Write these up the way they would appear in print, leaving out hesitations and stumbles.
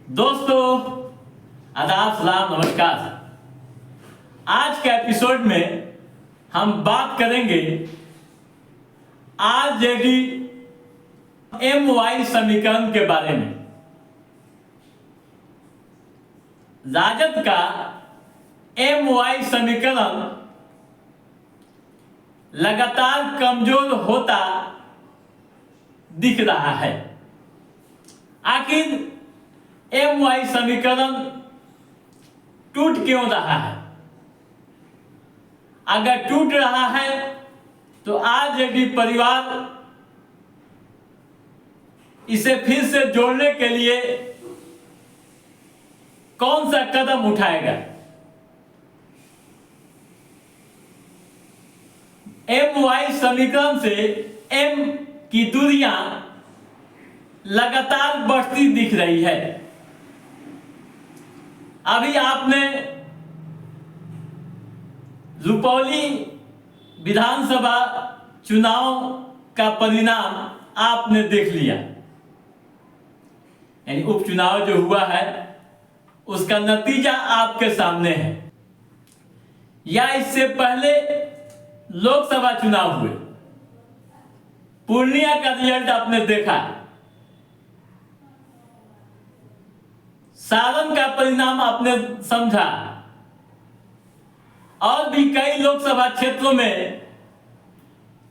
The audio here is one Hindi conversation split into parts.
दोस्तों, आदाब, सलाम, नमस्कार। आज के एपिसोड में हम बात करेंगे आरजेडी एमवाई समीकरण के बारे में। राजद का एमवाई समीकरण लगातार कमजोर होता दिख रहा है। आखिर एमवाई समीकरण टूट क्यों रहा है? अगर टूट रहा है तो आरजेडी परिवार इसे फिर से जोड़ने के लिए कौन सा कदम उठाएगा? एमवाई समीकरण से एम की दूरियां लगातार बढ़ती दिख रही है। अभी आपने रुपौली विधानसभा चुनाव का परिणाम आपने देख लिया, यानी उपचुनाव जो हुआ है उसका नतीजा आपके सामने है। या इससे पहले लोकसभा चुनाव हुए, पूर्णिया का रिजल्ट आपने देखा, सारण का परिणाम आपने समझा, और भी कई लोकसभा क्षेत्रों में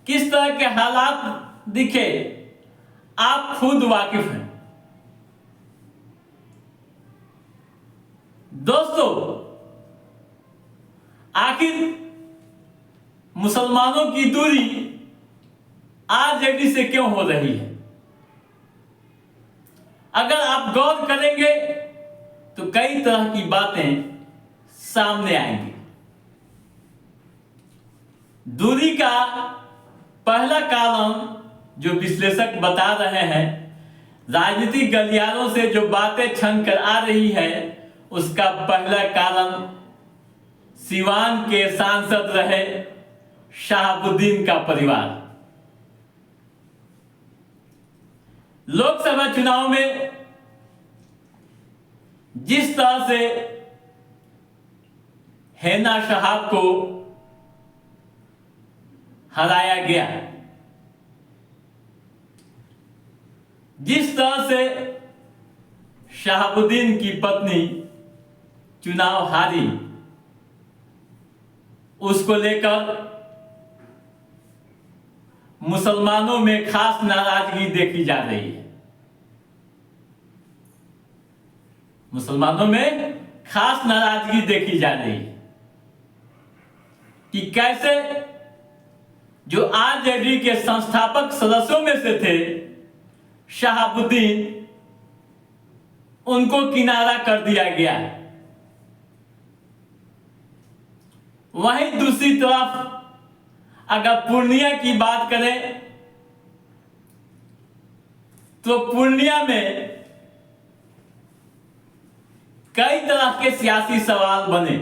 किस तरह के हालात दिखे आप खुद वाकिफ हैं। दोस्तों, आखिर मुसलमानों की दूरी आरजेडी से क्यों हो रही है? अगर आप गौर करेंगे तो कई तरह की बातें सामने आएंगी। दूरी का पहला कारण जो विश्लेषक बता रहे हैं, राजनीतिक गलियारों से जो बातें छन कर आ रही है, उसका पहला कारण सिवान के सांसद रहे शहाबुद्दीन का परिवार। लोकसभा चुनाव में जिस तरह से हैना शहाब को हराया गया, जिस तरह से शहाबुद्दीन की पत्नी चुनाव हारी, उसको लेकर मुसलमानों में खास नाराजगी देखी जा रही है। मुसलमानों में खास नाराजगी देखी जा रही है कि कैसे जो आरजेडी के संस्थापक सदस्यों में से थे शहाबुद्दीन, उनको किनारा कर दिया गया। वहीं दूसरी तरफ अगर पूर्णिया की बात करें तो पूर्णिया में कई तरह के सियासी सवाल बने।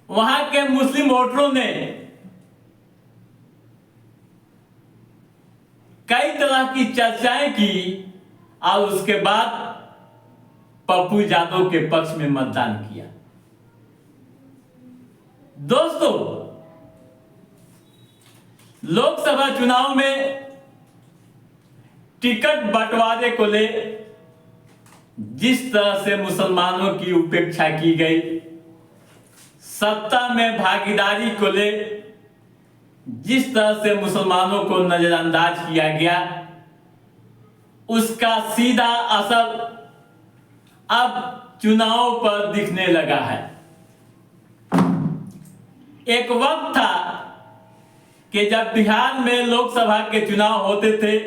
वहां के मुस्लिम वोटरों ने कई तरह की चर्चाएं की और उसके बाद पप्पू यादव के पक्ष में मतदान किया। दोस्तों, लोकसभा चुनाव में टिकट बंटवारे को ले जिस तरह से मुसलमानों की उपेक्षा की गई, सत्ता में भागीदारी को ले जिस तरह से मुसलमानों को नजरअंदाज किया गया, उसका सीधा असर अब चुनाव पर दिखने लगा है। एक वक्त था कि जब बिहार में लोकसभा के चुनाव होते थे,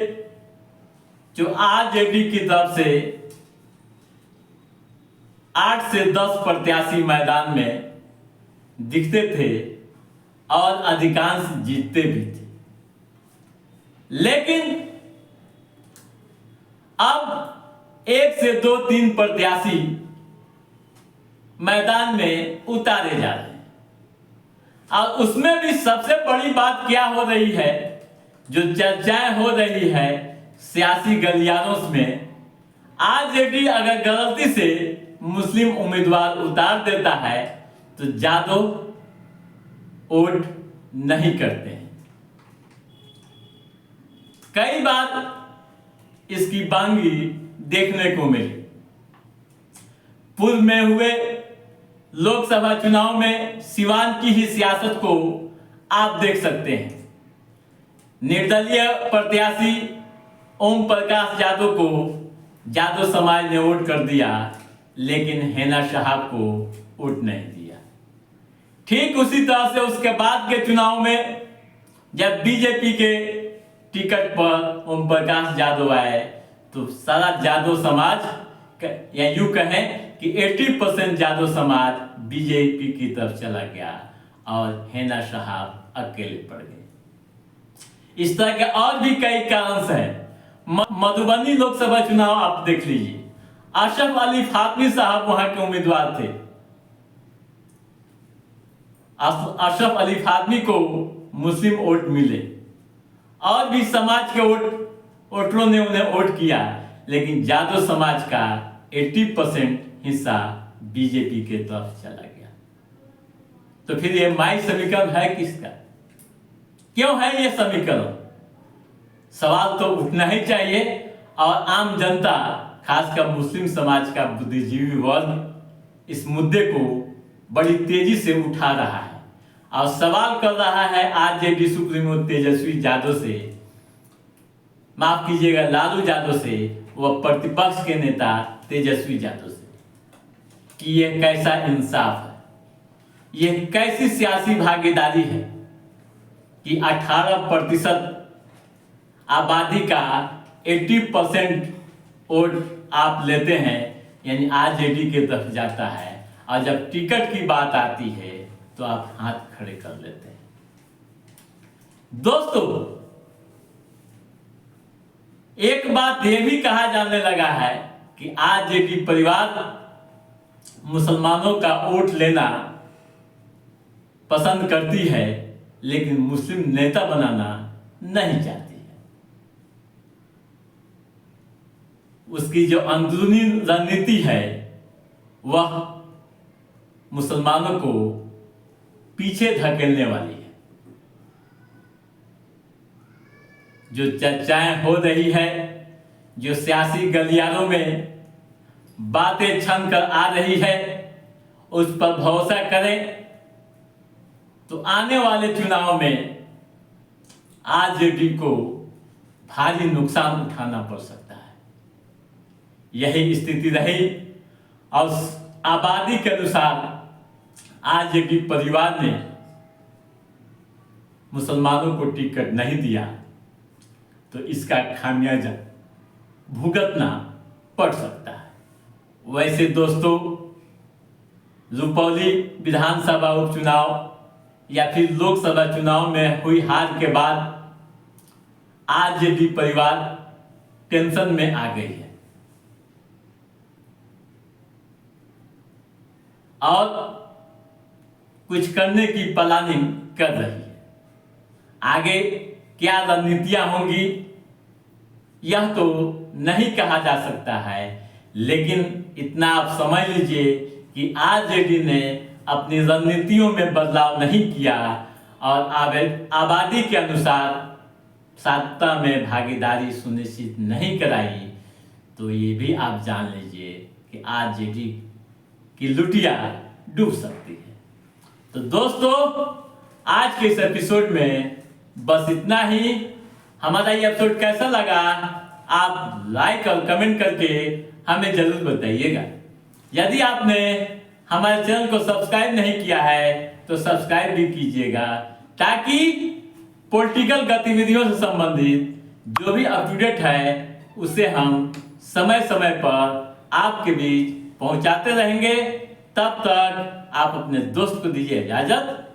जो आरजेडी की तरफ से 8 से 10 प्रत्याशी मैदान में दिखते थे और अधिकांश जीतते भी थे। लेकिन अब 1 से 2-3 प्रत्याशी मैदान में उतारे जा रहे हैं। और उसमें भी सबसे बड़ी बात क्या हो रही है, जो चर्चाएं हो रही है सियासी गलियारों में आरजेडी अगर गलती से मुस्लिम उम्मीदवार उतार देता है तो यादव वोट नहीं करते हैं। कई बार इसकी बांगी देखने को मिली। पूर्व में हुए लोकसभा चुनाव में सिवान की ही सियासत को आप देख सकते हैं। निर्दलीय प्रत्याशी ओम प्रकाश यादव को यादव समाज ने वोट कर दिया, लेकिन हैना साहब को वोट नहीं दिया। ठीक उसी तरह से उसके बाद के चुनाव में जब बीजेपी के टिकट पर ओम प्रकाश यादव आए तो सारा यादव समाज या यूं कहें कि 80% यादव समाज बीजेपी की तरफ चला गया और हैना साहब अकेले पड़ गए। इस तरह के और भी कई कारण हैं। मधुबनी लोकसभा चुनाव आप देख लीजिए, अशरफ अली फातमी साहब वहां के उम्मीदवार थे। अशरफ अली फातमी को मुस्लिम वोट मिले और भी समाज के वोटरों ने उन्हें वोट किया, लेकिन यादव समाज का 80% हिस्सा बीजेपी के तरफ चला गया। तो फिर ये माई समीकरण है किसका? क्यों है ये समीकरण? सवाल तो उठना ही चाहिए और आम जनता, खासकर मुस्लिम समाज का बुद्धिजीवी वर्ग इस मुद्दे को बड़ी तेजी से उठा रहा है और सवाल कर रहा है आरजेडी सुप्रीमो तेजस्वी यादव से, माफ कीजिएगा लालू यादव से, वह प्रतिपक्ष के नेता तेजस्वी यादव से, कि यह कैसा इंसाफ है, यह कैसी सियासी भागीदारी है कि 18% आबादी का 80% वोट आप लेते हैं, यानी आरजेडी के तरफ जाता है, और जब टिकट की बात आती है तो आप हाथ खड़े कर लेते हैं। दोस्तों, एक बात यह भी कहा जाने लगा है कि आरजेडी परिवार मुसलमानों का वोट लेना पसंद करती है, लेकिन मुस्लिम नेता बनाना नहीं चाहती है। उसकी जो अंदरूनी रणनीति है वह मुसलमानों को पीछे धकेलने वाली है। जो चर्चाएं हो रही है, जो सियासी गलियारों में बातें छन कर आ रही है, उस पर भरोसा करें तो आने वाले चुनाव में आरजेडी को भारी नुकसान उठाना पड़ सकता है। यही स्थिति रही और आबादी के अनुसार आरजेडी परिवार ने मुसलमानों को टिकट नहीं दिया, तो इसका खामियाजा भुगतना पड़ सकता है। वैसे दोस्तों, रुपौली विधानसभा उपचुनाव या फिर लोकसभा चुनाव में हुई हार के बाद आरजेडी परिवार टेंशन में आ गई है और कुछ करने की प्लानिंग कर रही है। आगे क्या रणनीतियां होंगी यह तो नहीं कहा जा सकता है, लेकिन इतना आप समझ लीजिए कि आरजेडी ने अपनी रणनीतियों में बदलाव नहीं किया और आबादी के अनुसार सत्ता में भागीदारी सुनिश्चित नहीं कराई, तो ये भी आप जान लीजिए कि आरजेडी की लुटिया डूब सकती है। तो दोस्तों, आज के इस एपिसोड में बस इतना ही। हमारा ये एपिसोड कैसा लगा आप लाइक और कमेंट करके हमें जरूर बताइएगा। यदि आपने हमारे चैनल को सब्सक्राइब नहीं किया है तो सब्सक्राइब भी कीजिएगा, ताकि पॉलिटिकल गतिविधियों से संबंधित जो भी अपडेट है उसे हम समय समय पर आपके बीच पहुंचाते रहेंगे। तब तक आप अपने दोस्त को दीजिए इजाजत।